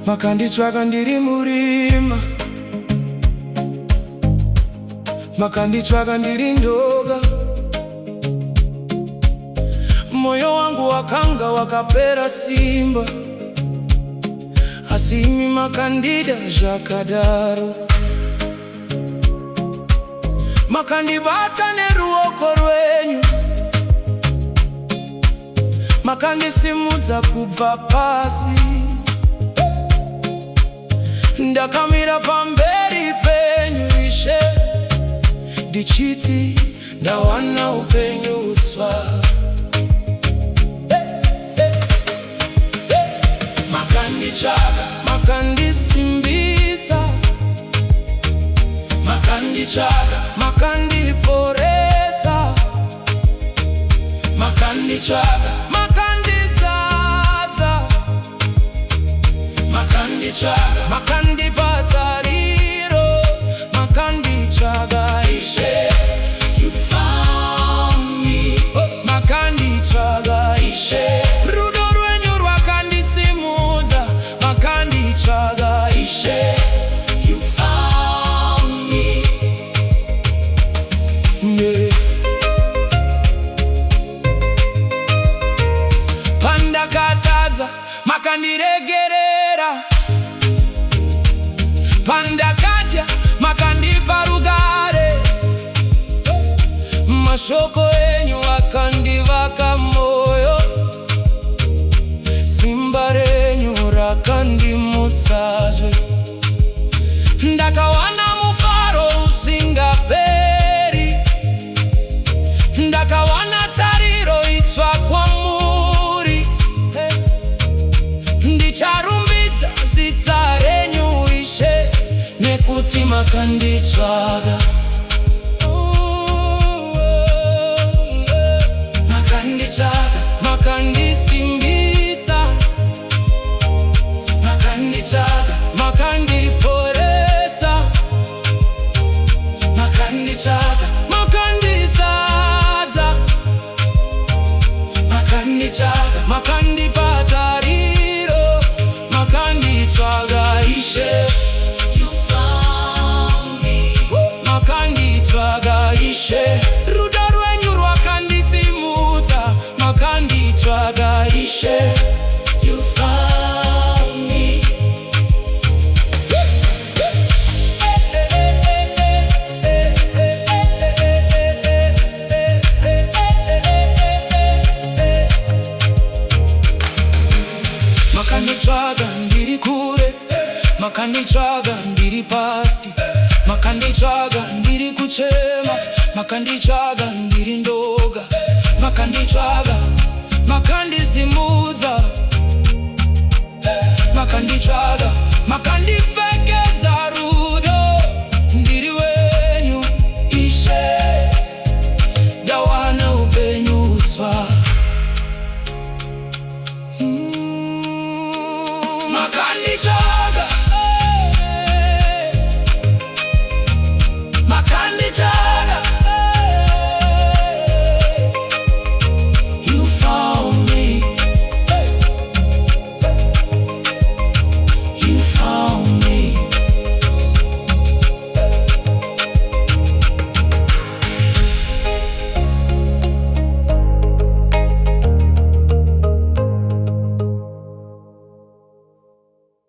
Makanditsvaga ndiri murima, makanditsvaga ndiri ndoga. Moyo wangu wakanga wakapera simba, asi imi makandida zvakadaro. Makandibata neruoko rwenyu, makandisimudza kubva pasi. Ndakamira pamberi penyu Ishe, ndichiti ndawana hupenyu Hutsva. Makanditsvaga, makandisimbisa, makanditsvaga, makandiporesa, makanditsvaga, makandizadza, makanditsvaga, makandipa tariro, makanditsvaga Ishe, you found me. Makanditsvaga Ishe, rudo rwenyu rwakandisimudza, makanditsvaga Ishe, you found me. Pandakatadza, makandiregerera. Pandakatya, makandipa rugare. Mashoko enyu akandivaka moyo, simba renyu rakandimutsazve. Ndakawana mufaro usingaperi, ndakawana tariro itsva kwamuri. Ndicharumbidza zita renyu Ishe, nekuti makanditsvaga. Makanditsvaga, makandisimbisa, makanditsvaga, makandiporesa, makanditsvaga, makandizadza, makanditsvaga, makandipa tariro, makanditsvaga Ishe, you found me. Makanditsvaga Ishe, rudo rwenyu rwakandisimudza, makanditsvaga Ishe, you found me. Makanditsvaga ndiri kure, makanditsvaga ndiri pasi, makanditsvaga ndiri kuchema, makanditsvaga ndiri ndoga, makanditsvaga, makandisimudza, makanditsvaga, makandife